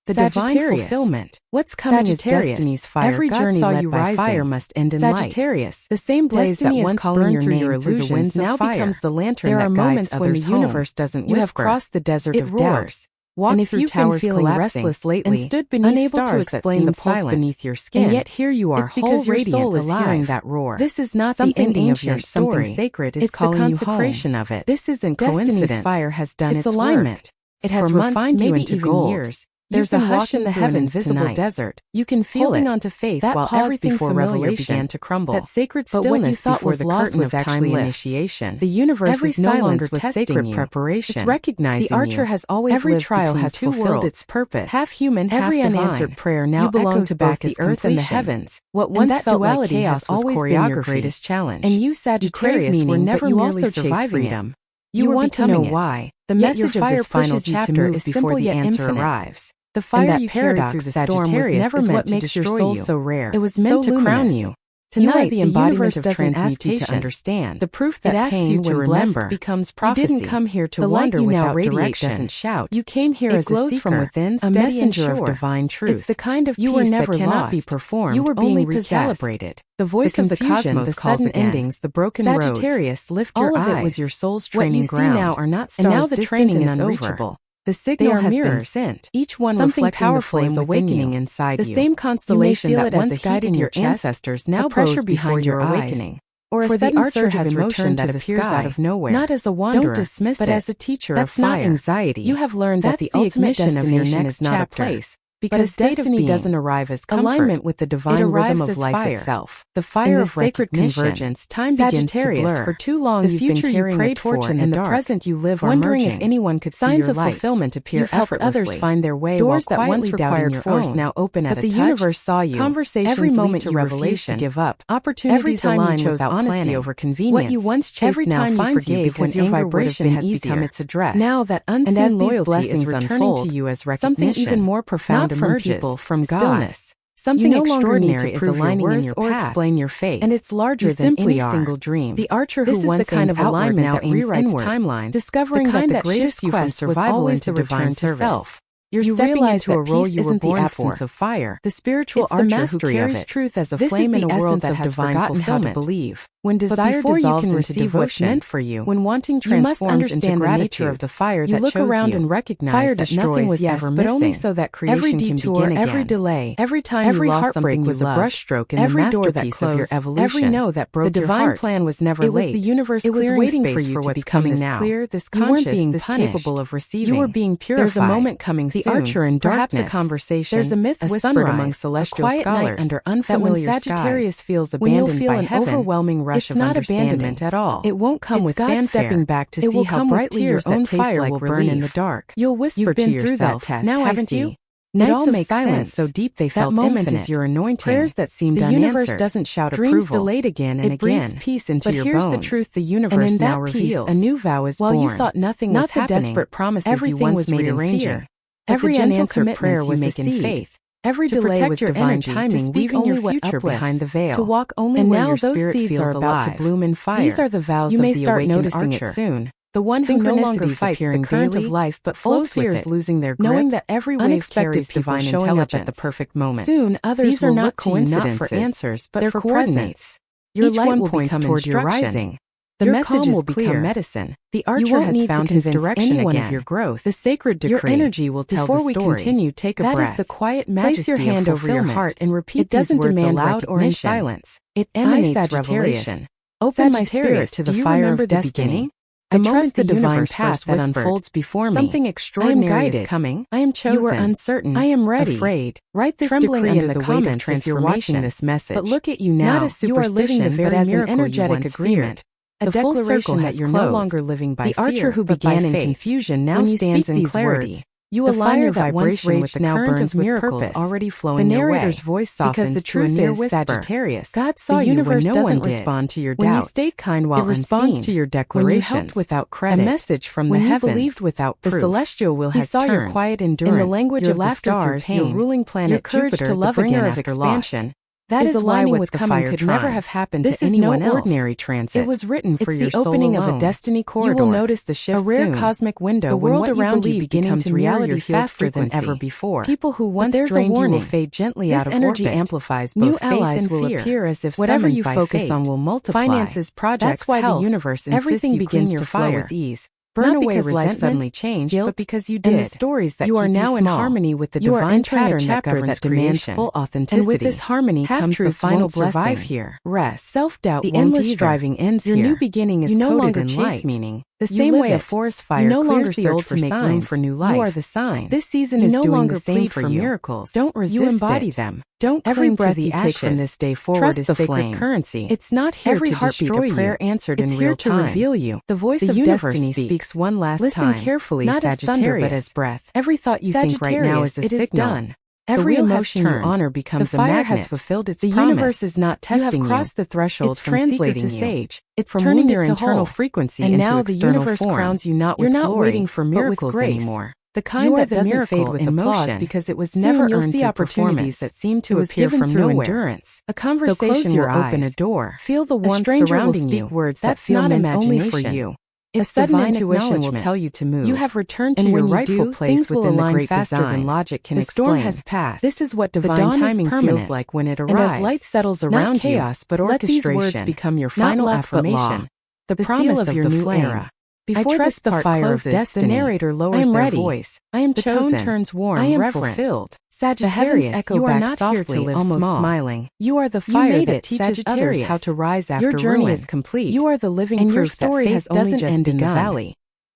The divine fulfillment. What's coming is destiny's fire. Every journey led by fire must end in light. Sagittarius. The same blaze that once burned through your illusions now becomes the lantern that guides others home. There are moments when the universe doesn't whisper. You have crossed the desert of doubt. Walked and through towers feeling restless lately, and stood beneath unable to explain the pulse beneath your skin, and yet here you are, it's because your soul is hearing that roar. This is not the ending of your story. Something sacred is calling you home. It's the consecration of it. This isn't coincidence. Destiny's fire has done its alignment. It has refined you into gold. There's a hush in the heavens, visible desert. You can feel holding on to faith while everything familiar began to crumble. That sacred stillness before the curtain was actually initiation. The universe is no longer sacred preparation. It's recognizing the archer has always every trial has fulfilled its purpose. Half human, half divine. Every unanswered prayer now belongs to both the earth and the heavens. What once felt like chaos has always been your greatest challenge. And you, Sagittarius, were never merely surviving it. You want to know why. The message of this final chapter is before the answer arrives. The fire you carried through the storm was never meant to destroy your soul so rare. It was meant to crown you. Tonight, the embodiment of transmutation to understand. The proof that pain, when remember, becomes prophecy. You didn't come here to wander without direction. Doesn't shout. You came here as a seeker, from within, a messenger of divine truth. It's the kind of peace that cannot be performed. You were being recalibrated. The voice of the cosmos calls it endings, the broken roads. Sagittarius, lift your eyes. All of it was your soul's training ground. What you see now are not stars, and now the training is unreachable. The signal has been sent. Each one something powerful is awakening inside you. The same constellation that once guided your ancestors now pressure behind your awakening. Or a sudden surge has returned that appears out of nowhere. Not as a wanderer, don't dismiss but as a teacher of fire. That's not anxiety. You have learned that the ultimate destination is not a place. Because destiny doesn't arrive as comfort. Alignment with the divine rhythm of life itself. The fire of sacred convergence. Time begins to blur. For too long, the future you prayed for and the present you live are wondering if anyone could see your light. Signs of fulfillment appear effortlessly. Others find their way. Doors that once required force now open at a touch. But the universe saw you. Conversations every moment to revelation. Give up. Opportunities align without honesty over convenience. What you once chased now finds you because your vibration has become its address. Now that unseen loyalty is returning to you as recognition. Something even more profound from people, from God. Stillness. Something no extraordinary is aligning in your path or explain your faith, and it's larger than any single dream. The archer who once the kind of alignment that rewrites timelines, discovering that the greatest quest was always to divine self. You're stepping into a role you were born for. Of fire. The spiritual archer who carries truth as a flame in a world that has forgotten how to believe. When desire dissolves into devotion, meant for you, when wanting transforms into the nature of the fire that chose you, look around and recognize that nothing was ever missing, but only so that creation can begin again. Every delay, every time you lost something was a brushstroke in the masterpiece of your evolution. Every no that broke your heart. The divine plan was never late. It was the universe waiting for you to become this clear, this conscious, this capable of receiving. You were being purified. There's a moment coming soon. The archer in darkness. Perhaps a conversation. There's a myth whispered among celestial scholars under unfamiliar skies. When Sagittarius feels abandoned by heaven, overwhelming rush of abandonment at all. It won't come with God stepping back to see how brightly your own fire will burn in the dark. You'll whisper to yourself, now haven't you? Nights of silence so deep they felt moment is your anointing. Prayers that seemed unanswered. The universe doesn't shout approval. Dreams delayed again and again. It breathes peace into your bones. But here's the truth: the universe now reveals. A new vow is born. While you thought nothing was happening, not the desperate promises you once made in fear. Every unanswered prayer was made in faith. Every delay was divine timing, weaving your future behind the veil. To walk only where your spirit feels about to bloom in fire. These are the vows of the awakened archer. Soon. The one who no longer fights the current of life but flows with it, losing their grip, knowing that every wave carries divine showing up at the perfect moment. Soon, others will look to you not for answers but for presence. Your light will point toward your rising. The message will become medicine. The archer has found his direction again. Of your growth. The sacred decree. Your energy will tell the story. Before we continue, take a breath. That is the quiet majesty. Place your hand over your heart and repeat these words aloud. It doesn't demand loud or in silence. It emanates revelation. Open my spirit to the fire of destiny. I trust the divine path that unfolds before me. Something extraordinary is coming. I am chosen. You are uncertain. I am ready. Afraid. Write this decree in the comments if you're watching this message. But look at you now. Not as superstition, but as an energetic agreement. A full circle that you're no longer living by fear. The archer who began in confusion now stands in clarity. You align your vibration with the current of miracles already flowing your way. The narrator's voice softens to a near whisper. Sagittarius. God saw you when no one did. Respond to your doubts. When you stayed kind while unseen. It responds to your declarations. When you helped without credit. A message from the heavens. When you believed without proof. The celestial will has turned. He saw your quiet endurance. In the language of the stars, your ruling planet Jupiter, the bringer of expansion. That is why what's with the coming fire could trine. never have happened This to is anyone no else. ordinary transit. It was written for your It's soul the opening alone. of a destiny corridor. You will notice the shift a rare soon. cosmic window. The world when what around you believe becomes to reality your faster than frequency. ever before. People who once there's drained a warning. you will fade gently This out of energy orbit. amplifies New both faith allies and will fear. appear as if Whatever summoned you by focus fate. on will multiply. Finances, projects, That's why health, the universe insists everything you begins clean your to flow fire with ease. Burn Not away because life resentment, suddenly changed, guilt, but because you and did. the stories that you are keep now you in small. harmony with the You are divine entering a pattern chapter that that demands creation. full authenticity. And with this harmony comes the Half-truths final won't survive blessing. here. Rest. Self-doubt The won't endless either. striving ends Your here. new beginning is You no coded longer in chase light. meaning. The You same live way a it. forest fire You no longer clears the old search to for make signs. room for new life. You are the sign. This season You is no doing longer the same plead for for you. miracles. Don't resist You embody it. them. Don't Every cling breath to the you take ashes. from this day forward Trust is the sacred flame. currency. It's not here Every to heartbeat destroy a prayer you. answered It's in here real to time. reveal you. The voice The of universe destiny speaks one last Listen time. carefully, not as thunder, Sagittarius. but as breath. Every thought you think right now is a Sagittarius, it is signal. done. Every The wheel has emotion you turned. honor becomes The a fire magnet. has fulfilled its The promise. universe is not testing You have crossed the threshold It's from seeker translating to you. sage. It's from turning wounded your to internal whole. frequency And into now the external universe form. crowns you not You're with not glory, waiting for but with miracles grace. anymore. The kind You are that the doesn't miracle fade with in applause motion. because it was Soon never you'll earned see through opportunities performance. that seem to It was appear given from through nowhere. endurance. A conversation so will your open a eyes. door. Feel the A warmth stranger will surrounding speak you. words that That's feel not meant imagination. only for you. It's A sudden divine intuition will acknowledgement. tell you to move. You have returned to And your when you rightful do, place things will within the align great faster design. than logic can The storm explain. has passed. This is what The divine dawn timing is feels permanent. like when it arrives. And as light settles Not around chaos, you, but let these orchestration. words become your Not final luck, but law. affirmation. The The promise seal of of your the new flame. era. Before Before this the part fire closes, of destiny, the narrator lowers I am their ready. voice. I am The chosen. tone turns warm, I am reverent. fulfilled. Sagittarius, The heavens echo you are back not here to softly, live almost small. smiling. You are the You fire made that it, teaches others Sagittarius. how to rise after Your journey ruin. is complete. You are the living and proof your story that has faith doesn't only just end in the begun. valley.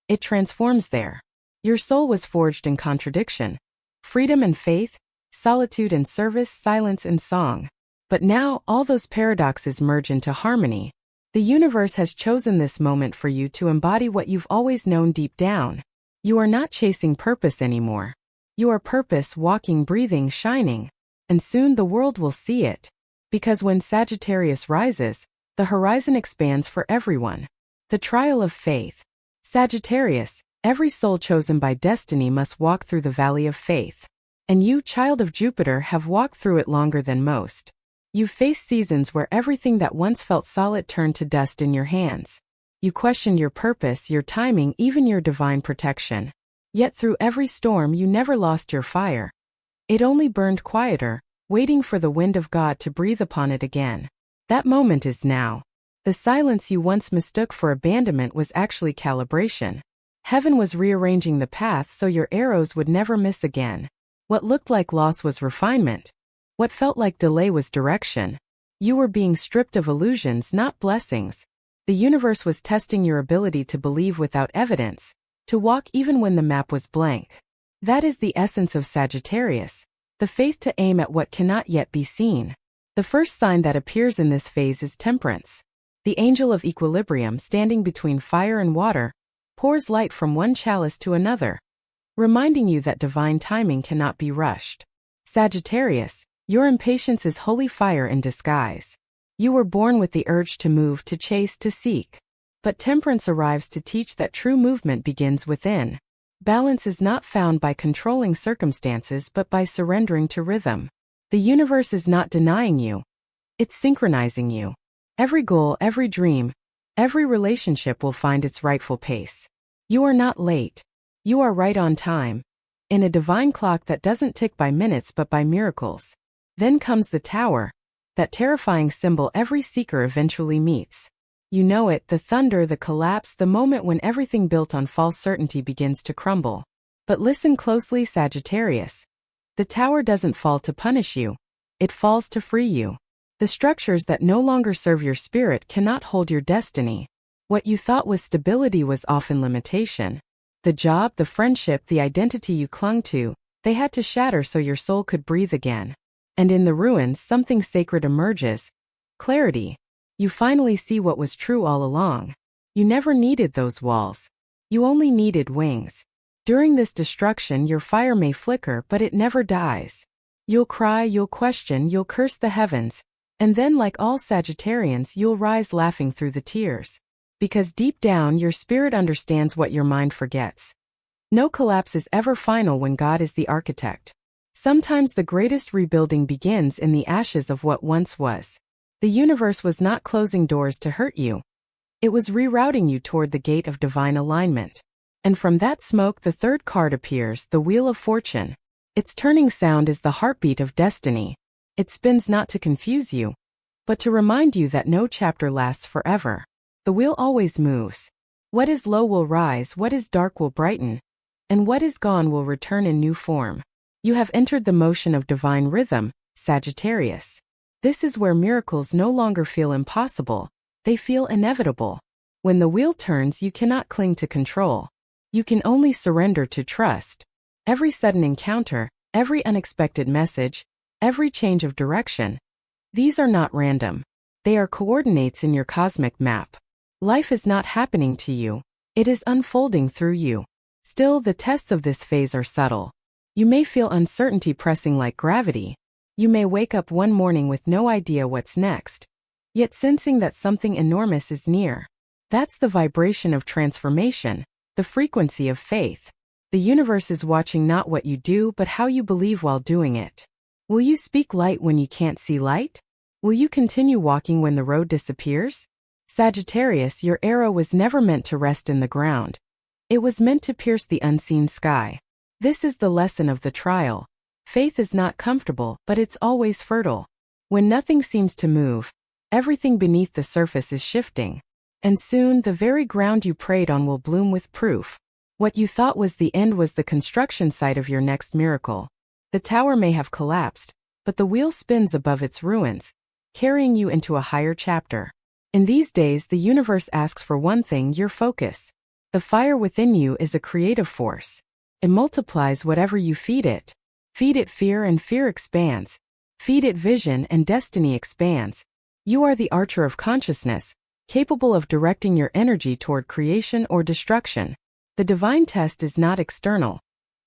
It transforms there. Your soul was forged in contradiction. Freedom and faith, solitude and service, silence and song. But now all those paradoxes merge into harmony. The universe has chosen this moment for you to embody what you've always known deep down. You are not chasing purpose anymore. You are purpose, walking, breathing, shining. And soon the world will see it. Because when Sagittarius rises, the horizon expands for everyone. The trial of faith. Sagittarius, every soul chosen by destiny must walk through the valley of faith. And you, child of Jupiter, have walked through it longer than most. You've faced seasons where everything that once felt solid turned to dust in your hands. You questioned your purpose, your timing, even your divine protection. Yet through every storm you never lost your fire. It only burned quieter, waiting for the wind of God to breathe upon it again. That moment is now. The silence you once mistook for abandonment was actually calibration. Heaven was rearranging the path so your arrows would never miss again. What looked like loss was refinement. What felt like delay was direction. You were being stripped of illusions, not blessings. The universe was testing your ability to believe without evidence, to walk even when the map was blank. That is the essence of Sagittarius, the faith to aim at what cannot yet be seen. The first sign that appears in this phase is temperance. The angel of equilibrium, standing between fire and water, pours light from one chalice to another, reminding you that divine timing cannot be rushed. Sagittarius, your impatience is holy fire in disguise. You were born with the urge to move, to chase, to seek. But temperance arrives to teach that true movement begins within. Balance is not found by controlling circumstances but by surrendering to rhythm. The universe is not denying you. It's synchronizing you. Every goal, every dream, every relationship will find its rightful pace. You are not late. You are right on time. In a divine clock that doesn't tick by minutes but by miracles. Then comes the tower, that terrifying symbol every seeker eventually meets. You know it, the thunder, the collapse, the moment when everything built on false certainty begins to crumble. But listen closely, Sagittarius. The tower doesn't fall to punish you. It falls to free you. The structures that no longer serve your spirit cannot hold your destiny. What you thought was stability was often limitation. The job, the friendship, the identity you clung to, they had to shatter so your soul could breathe again. And in the ruins, something sacred emerges. Clarity. You finally see what was true all along. You never needed those walls. You only needed wings. During this destruction, your fire may flicker, but it never dies. You'll cry, you'll question, you'll curse the heavens. And then, like all Sagittarians, you'll rise laughing through the tears. Because deep down, your spirit understands what your mind forgets. No collapse is ever final when God is the architect. Sometimes the greatest rebuilding begins in the ashes of what once was. The universe was not closing doors to hurt you. It was rerouting you toward the gate of divine alignment. And from that smoke the third card appears, the Wheel of Fortune. Its turning sound is the heartbeat of destiny. It spins not to confuse you, but to remind you that no chapter lasts forever. The wheel always moves. What is low will rise, what is dark will brighten, and what is gone will return in new form. You have entered the motion of divine rhythm, Sagittarius. This is where miracles no longer feel impossible, they feel inevitable. When the wheel turns, you cannot cling to control. You can only surrender to trust. Every sudden encounter, every unexpected message, every change of direction, these are not random. They are coordinates in your cosmic map. Life is not happening to you. It is unfolding through you. Still, the tests of this phase are subtle. You may feel uncertainty pressing like gravity. You may wake up one morning with no idea what's next, yet sensing that something enormous is near. That's the vibration of transformation, the frequency of faith. The universe is watching not what you do but how you believe while doing it. Will you speak light when you can't see light? Will you continue walking when the road disappears? Sagittarius, your arrow was never meant to rest in the ground. It was meant to pierce the unseen sky. This is the lesson of the trial. Faith is not comfortable, but it's always fertile. When nothing seems to move, everything beneath the surface is shifting. And soon, the very ground you prayed on will bloom with proof. What you thought was the end was the construction site of your next miracle. The tower may have collapsed, but the wheel spins above its ruins, carrying you into a higher chapter. In these days, the universe asks for one thing: your focus. The fire within you is a creative force. It multiplies whatever you feed it. Feed it fear and fear expands. Feed it vision and destiny expands. You are the archer of consciousness, capable of directing your energy toward creation or destruction. The divine test is not external.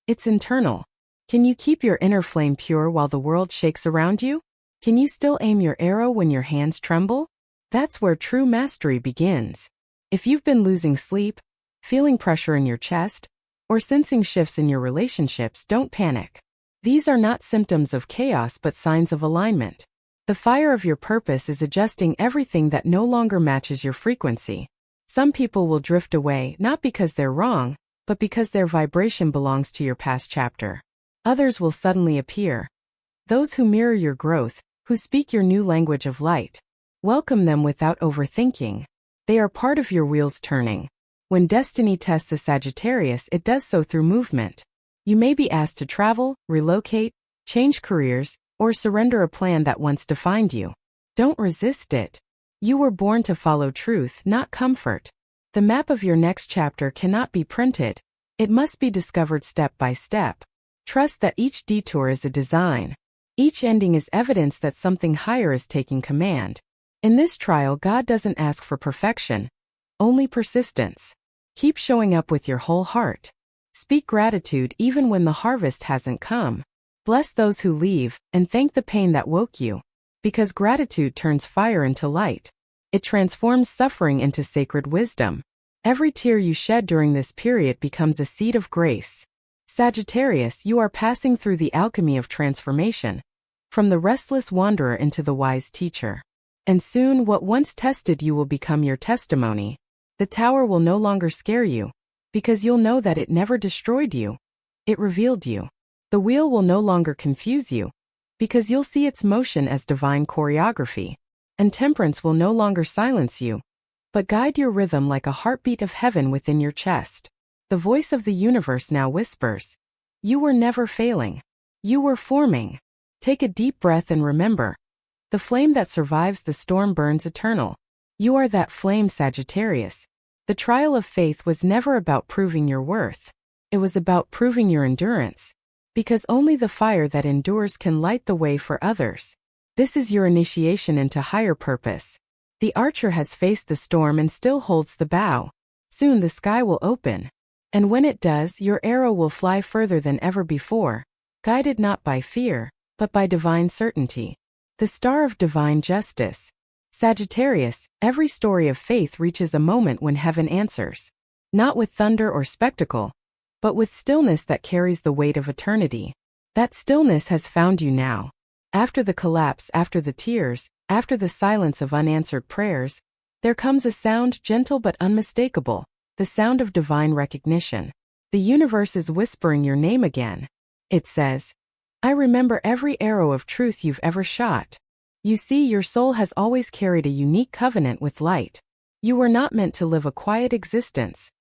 It's internal. Can you keep your inner flame pure while the world shakes around you? Can you still aim your arrow when your hands tremble? That's where true mastery begins. If you've been losing sleep, feeling pressure in your chest, or sensing shifts in your relationships, don't panic. These are not symptoms of chaos but signs of alignment. The fire of your purpose is adjusting everything that no longer matches your frequency. Some people will drift away not because they're wrong, but because their vibration belongs to your past chapter. Others will suddenly appear. Those who mirror your growth, who speak your new language of light. Welcome them without overthinking. They are part of your wheels turning. When destiny tests a Sagittarius, it does so through movement. You may be asked to travel, relocate, change careers, or surrender a plan that once defined you. Don't resist it. You were born to follow truth, not comfort. The map of your next chapter cannot be printed. It must be discovered step by step. Trust that each detour is a design. Each ending is evidence that something higher is taking command. In this trial, God doesn't ask for perfection, only persistence. Keep showing up with your whole heart. Speak gratitude even when the harvest hasn't come. Bless those who leave, and thank the pain that woke you. Because gratitude turns fire into light. It transforms suffering into sacred wisdom. Every tear you shed during this period becomes a seed of grace. Sagittarius, you are passing through the alchemy of transformation. From the restless wanderer into the wise teacher. And soon, what once tested you will become your testimony. The tower will no longer scare you, because you'll know that it never destroyed you. It revealed you. The wheel will no longer confuse you, because you'll see its motion as divine choreography. And temperance will no longer silence you, but guide your rhythm like a heartbeat of heaven within your chest. The voice of the universe now whispers, you were never failing. You were forming. Take a deep breath and remember, the flame that survives the storm burns eternal. You are that flame, Sagittarius. The trial of faith was never about proving your worth. It was about proving your endurance. Because only the fire that endures can light the way for others. This is your initiation into higher purpose. The archer has faced the storm and still holds the bow. Soon the sky will open. And when it does, your arrow will fly further than ever before, guided not by fear, but by divine certainty. The star of divine justice. Sagittarius, every story of faith reaches a moment when heaven answers. Not with thunder or spectacle, but with stillness that carries the weight of eternity. That stillness has found you now. After the collapse, after the tears, after the silence of unanswered prayers, there comes a sound gentle but unmistakable, the sound of divine recognition. The universe is whispering your name again. It says, I remember every arrow of truth you've ever shot. You see, your soul has always carried a unique covenant with light. You were not meant to live a quiet existence.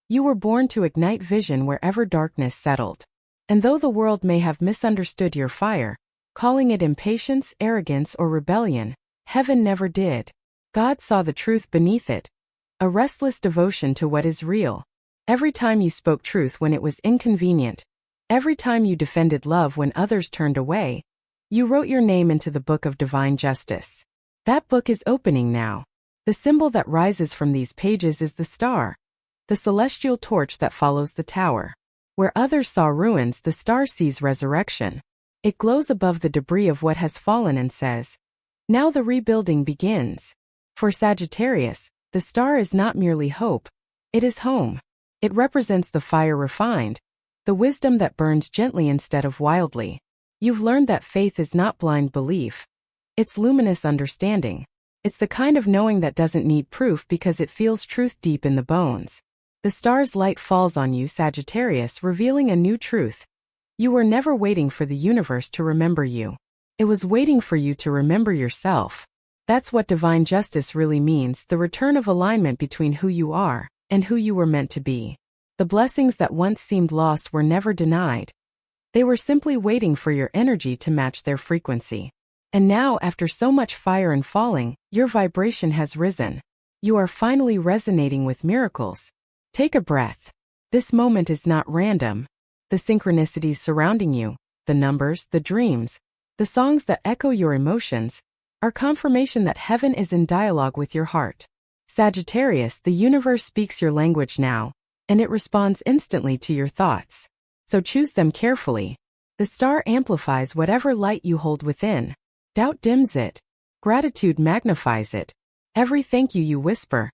You were born to ignite vision wherever darkness settled. And though the world may have misunderstood your fire, calling it impatience, arrogance, or rebellion, heaven never did. God saw the truth beneath it. A restless devotion to what is real. Every time you spoke truth when it was inconvenient, every time you defended love when others turned away, you wrote your name into the book of divine justice. That book is opening now. The symbol that rises from these pages is the star, the celestial torch that follows the tower. Where others saw ruins, the star sees resurrection. It glows above the debris of what has fallen and says, now the rebuilding begins. For Sagittarius, the star is not merely hope, it is home. It represents the fire refined, the wisdom that burns gently instead of wildly. You've learned that faith is not blind belief. It's luminous understanding. It's the kind of knowing that doesn't need proof because it feels truth deep in the bones. The star's light falls on you, Sagittarius, revealing a new truth. You were never waiting for the universe to remember you. It was waiting for you to remember yourself. That's what divine justice really means, the return of alignment between who you are and who you were meant to be. The blessings that once seemed lost were never denied. They were simply waiting for your energy to match their frequency. And now, after so much fire and falling, your vibration has risen. You are finally resonating with miracles. Take a breath. This moment is not random. The synchronicities surrounding you, the numbers, the dreams, the songs that echo your emotions, are confirmation that heaven is in dialogue with your heart. Sagittarius, the universe speaks your language now, and it responds instantly to your thoughts. So choose them carefully. The star amplifies whatever light you hold within. Doubt dims it. Gratitude magnifies it. Every thank you you whisper,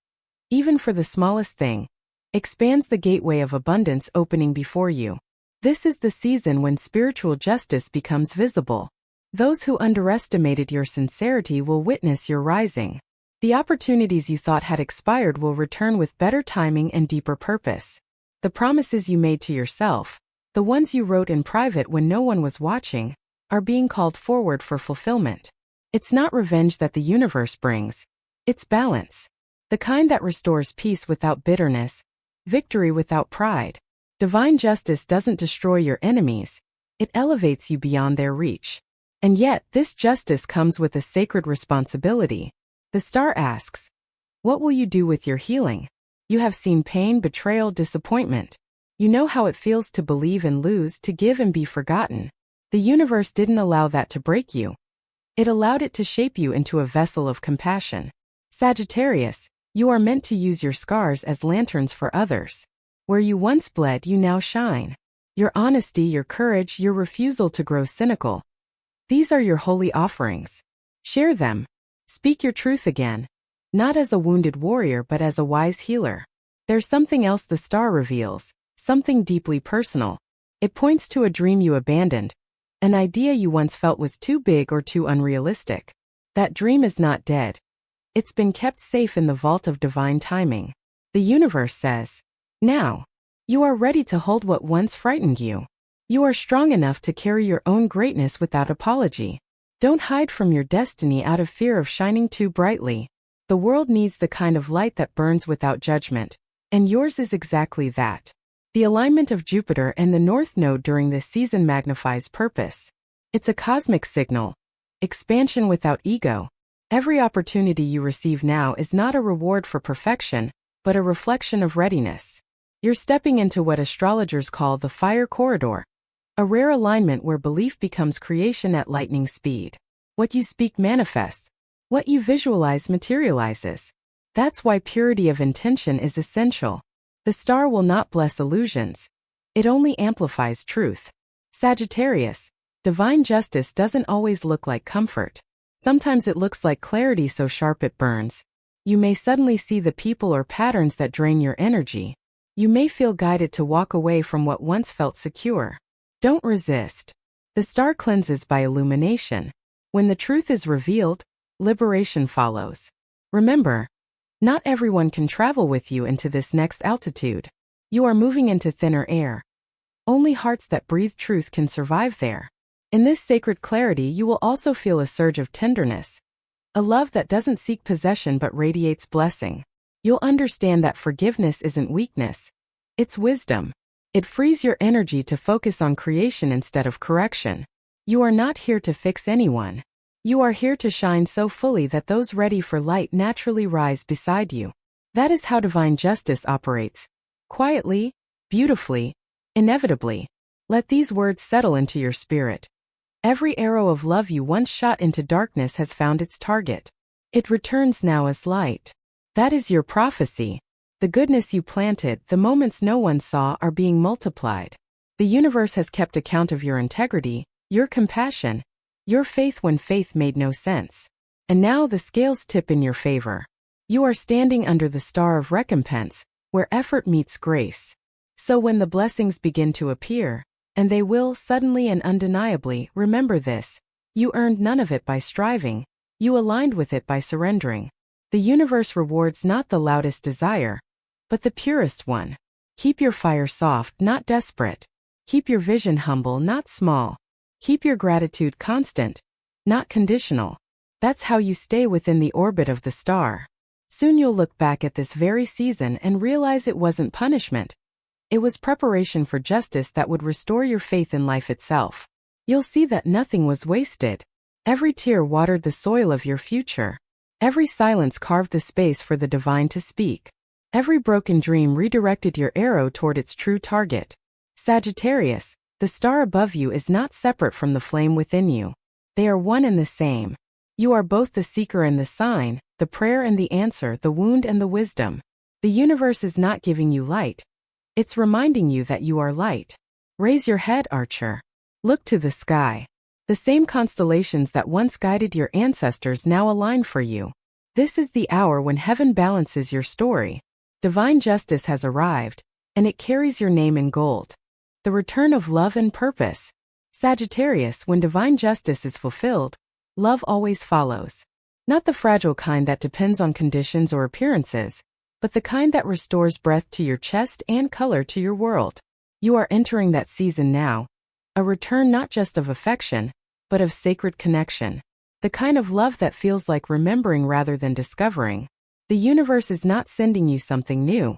even for the smallest thing, expands the gateway of abundance opening before you. This is the season when spiritual justice becomes visible. Those who underestimated your sincerity will witness your rising. The opportunities you thought had expired will return with better timing and deeper purpose. The promises you made to yourself, the ones you wrote in private when no one was watching, are being called forward for fulfillment. It's not revenge that the universe brings. It's balance. The kind that restores peace without bitterness, victory without pride. Divine justice doesn't destroy your enemies. It elevates you beyond their reach. And yet, this justice comes with a sacred responsibility. The star asks, what will you do with your healing? You have seen pain, betrayal, disappointment. You know how it feels to believe and lose, to give and be forgotten. The universe didn't allow that to break you. It allowed it to shape you into a vessel of compassion. Sagittarius, you are meant to use your scars as lanterns for others. Where you once bled, you now shine. Your honesty, your courage, your refusal to grow cynical. These are your holy offerings. Share them. Speak your truth again. Not as a wounded warrior but as a wise healer. There's something else the star reveals, something deeply personal. It points to a dream you abandoned, an idea you once felt was too big or too unrealistic. That dream is not dead. It's been kept safe in the vault of divine timing. The universe says, now, you are ready to hold what once frightened you. You are strong enough to carry your own greatness without apology. Don't hide from your destiny out of fear of shining too brightly. The world needs the kind of light that burns without judgment, and yours is exactly that. The alignment of Jupiter and the North Node during this season magnifies purpose. It's a cosmic signal. Expansion without ego. Every opportunity you receive now is not a reward for perfection, but a reflection of readiness. You're stepping into what astrologers call the fire corridor, a rare alignment where belief becomes creation at lightning speed. What you speak manifests. What you visualize materializes. That's why purity of intention is essential. The star will not bless illusions. It only amplifies truth. Sagittarius, divine justice doesn't always look like comfort. Sometimes it looks like clarity so sharp it burns. You may suddenly see the people or patterns that drain your energy. You may feel guided to walk away from what once felt secure. Don't resist. The star cleanses by illumination. When the truth is revealed, liberation follows. Remember, not everyone can travel with you into this next altitude. You are moving into thinner air. Only hearts that breathe truth can survive there. In this sacred clarity, you will also feel a surge of tenderness, a love that doesn't seek possession but radiates blessing. You'll understand that forgiveness isn't weakness, it's wisdom. It frees your energy to focus on creation instead of correction. You are not here to fix anyone. You are here to shine so fully that those ready for light naturally rise beside you. That is how divine justice operates. Quietly, beautifully, inevitably. Let these words settle into your spirit. Every arrow of love you once shot into darkness has found its target. It returns now as light. That is your prophecy. The goodness you planted, the moments no one saw, are being multiplied. The universe has kept account of your integrity, your compassion, your faith when faith made no sense. And now the scales tip in your favor. You are standing under the star of recompense, where effort meets grace. So when the blessings begin to appear, and they will suddenly and undeniably, remember this: you earned none of it by striving, you aligned with it by surrendering. The universe rewards not the loudest desire, but the purest one. Keep your fire soft, not desperate. Keep your vision humble, not small. Keep your gratitude constant, not conditional. That's how you stay within the orbit of the star. Soon you'll look back at this very season and realize it wasn't punishment. It was preparation for justice that would restore your faith in life itself. You'll see that nothing was wasted. Every tear watered the soil of your future. Every silence carved the space for the divine to speak. Every broken dream redirected your arrow toward its true target. Sagittarius, the star above you is not separate from the flame within you. They are one and the same. You are both the seeker and the sign, the prayer and the answer, the wound and the wisdom. The universe is not giving you light. It's reminding you that you are light. Raise your head, Archer. Look to the sky. The same constellations that once guided your ancestors now align for you. This is the hour when heaven balances your story. Divine justice has arrived, and it carries your name in gold. The return of love and purpose. Sagittarius, when divine justice is fulfilled, love always follows. Not the fragile kind that depends on conditions or appearances, but the kind that restores breath to your chest and color to your world. You are entering that season now. A return not just of affection, but of sacred connection. The kind of love that feels like remembering rather than discovering. The universe is not sending you something new.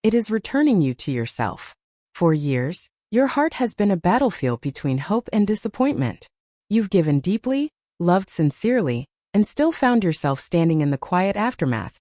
It is returning you to yourself. For years, your heart has been a battlefield between hope and disappointment. You've given deeply, loved sincerely, and still found yourself standing in the quiet aftermath,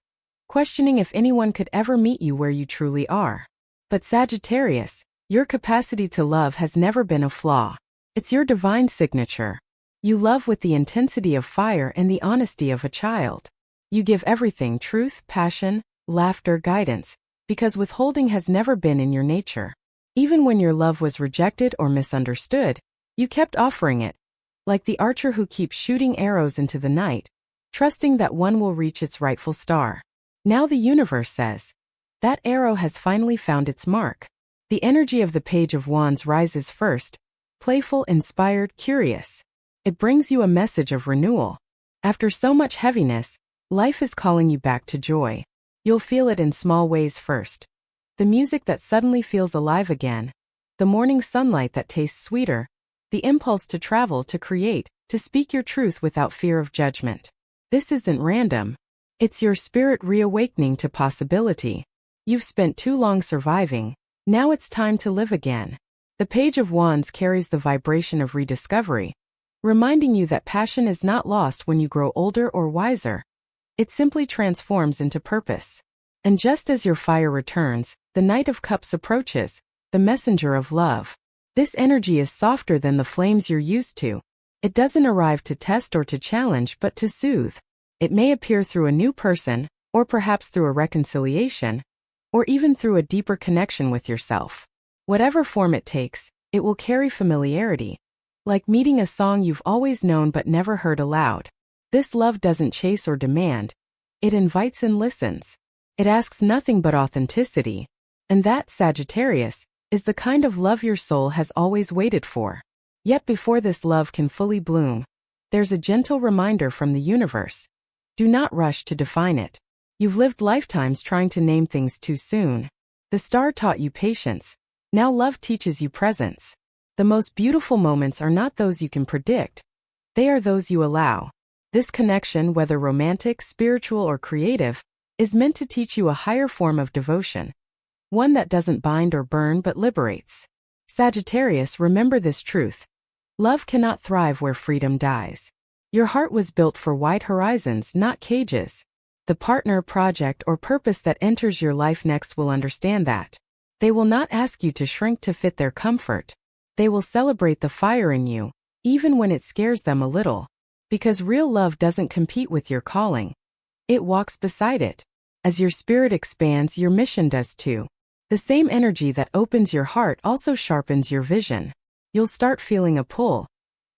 questioning if anyone could ever meet you where you truly are. But Sagittarius, your capacity to love has never been a flaw. It's your divine signature. You love with the intensity of fire and the honesty of a child. You give everything: truth, passion, laughter, guidance, because withholding has never been in your nature. Even when your love was rejected or misunderstood, you kept offering it, like the archer who keeps shooting arrows into the night, trusting that one will reach its rightful star. Now the universe says, that arrow has finally found its mark. The energy of the Page of Wands rises first, playful, inspired, curious. It brings you a message of renewal. After so much heaviness, life is calling you back to joy. You'll feel it in small ways first. The music that suddenly feels alive again. The morning sunlight that tastes sweeter. The impulse to travel, to create, to speak your truth without fear of judgment. This isn't random. It's your spirit reawakening to possibility. You've spent too long surviving. Now it's time to live again. The Page of Wands carries the vibration of rediscovery, reminding you that passion is not lost when you grow older or wiser. It simply transforms into purpose. And just as your fire returns, the Knight of Cups approaches, the messenger of love. This energy is softer than the flames you're used to. It doesn't arrive to test or to challenge, but to soothe. It may appear through a new person, or perhaps through a reconciliation, or even through a deeper connection with yourself. Whatever form it takes, it will carry familiarity. Like meeting a song you've always known but never heard aloud. This love doesn't chase or demand. It invites and listens. It asks nothing but authenticity. And that, Sagittarius, is the kind of love your soul has always waited for. Yet before this love can fully bloom, there's a gentle reminder from the universe. Do not rush to define it. You've lived lifetimes trying to name things too soon. The star taught you patience. Now love teaches you presence. The most beautiful moments are not those you can predict. They are those you allow. This connection, whether romantic, spiritual, or creative, is meant to teach you a higher form of devotion. One that doesn't bind or burn but liberates. Sagittarius, remember this truth. Love cannot thrive where freedom dies. Your heart was built for wide horizons, not cages. The partner, project, or purpose that enters your life next will understand that. They will not ask you to shrink to fit their comfort. They will celebrate the fire in you, even when it scares them a little. Because real love doesn't compete with your calling. It walks beside it. As your spirit expands, your mission does too. The same energy that opens your heart also sharpens your vision. You'll start feeling a pull.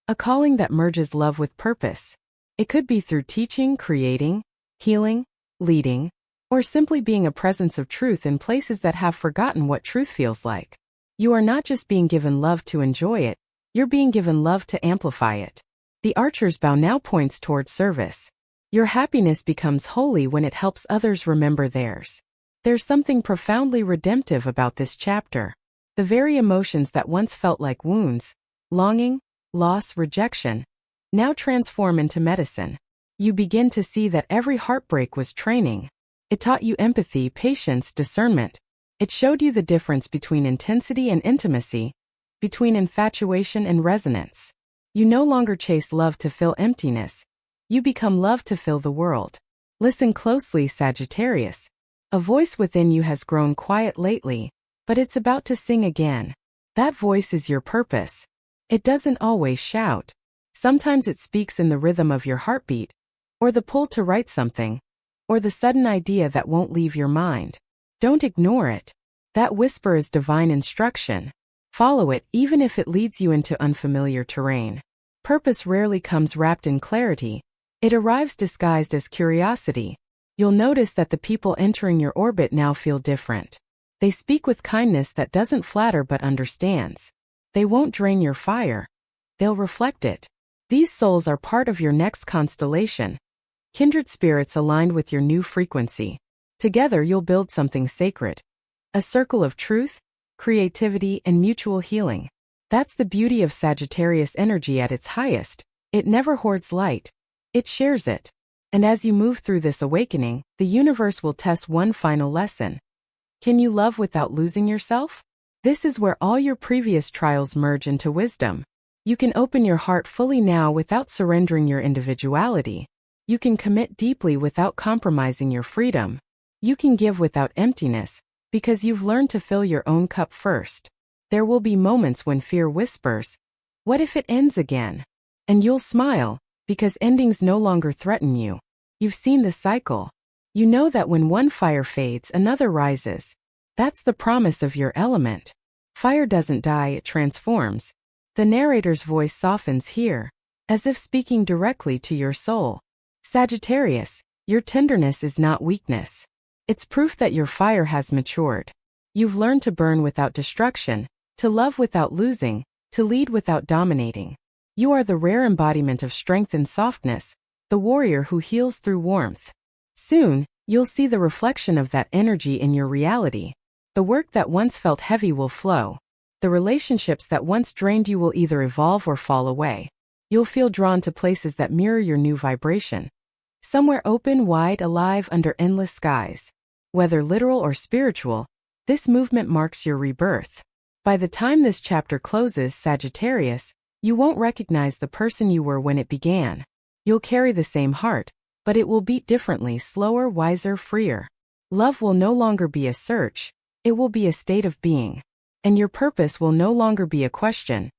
A calling that merges love with purpose. It could be through teaching, creating, healing, leading, or simply being a presence of truth in places that have forgotten what truth feels like. You are not just being given love to enjoy it, you're being given love to amplify it. The archer's bow now points toward service. Your happiness becomes holy when it helps others remember theirs. There's something profoundly redemptive about this chapter. The very emotions that once felt like wounds, longing, loss, rejection, now transform into medicine. You begin to see that every heartbreak was training. It taught you empathy, patience, discernment. It showed you the difference between intensity and intimacy, between infatuation and resonance. You no longer chase love to fill emptiness. You become love to fill the world. Listen closely, Sagittarius. A voice within you has grown quiet lately, but it's about to sing again. That voice is your purpose. It doesn't always shout. Sometimes it speaks in the rhythm of your heartbeat, or the pull to write something, or the sudden idea that won't leave your mind. Don't ignore it. That whisper is divine instruction. Follow it even if it leads you into unfamiliar terrain. Purpose rarely comes wrapped in clarity. It arrives disguised as curiosity. You'll notice that the people entering your orbit now feel different. They speak with kindness that doesn't flatter but understands. They won't drain your fire. They'll reflect it. These souls are part of your next constellation. Kindred spirits aligned with your new frequency. Together you'll build something sacred. A circle of truth, creativity, and mutual healing. That's the beauty of Sagittarius energy at its highest. It never hoards light. It shares it. And as you move through this awakening, the universe will test one final lesson. Can you love without losing yourself? This is where all your previous trials merge into wisdom. You can open your heart fully now without surrendering your individuality. You can commit deeply without compromising your freedom. You can give without emptiness, because you've learned to fill your own cup first. There will be moments when fear whispers, "What if it ends again?" And you'll smile, because endings no longer threaten you. You've seen the cycle. You know that when one fire fades, another rises. That's the promise of your element. Fire doesn't die, it transforms. The narrator's voice softens here, as if speaking directly to your soul. Sagittarius, your tenderness is not weakness. It's proof that your fire has matured. You've learned to burn without destruction, to love without losing, to lead without dominating. You are the rare embodiment of strength and softness, the warrior who heals through warmth. Soon, you'll see the reflection of that energy in your reality. The work that once felt heavy will flow. The relationships that once drained you will either evolve or fall away. You'll feel drawn to places that mirror your new vibration. Somewhere open, wide, alive under endless skies. Whether literal or spiritual, this movement marks your rebirth. By the time this chapter closes, Sagittarius, you won't recognize the person you were when it began. You'll carry the same heart, but it will beat differently, slower, wiser, freer. Love will no longer be a search, it will be a state of being. And your purpose will no longer be a question.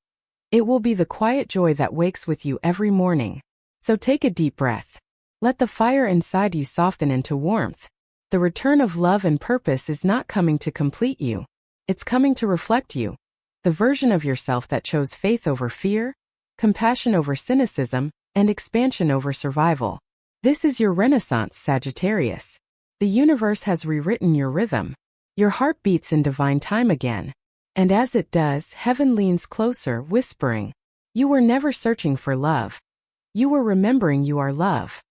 It will be the quiet joy that wakes with you every morning. So take a deep breath. Let the fire inside you soften into warmth. The return of love and purpose is not coming to complete you. It's coming to reflect you. The version of yourself that chose faith over fear, compassion over cynicism, and expansion over survival. This is your renaissance, Sagittarius. The universe has rewritten your rhythm. Your heart beats in divine time again. And as it does, heaven leans closer, whispering, You were never searching for love. You were remembering you are love.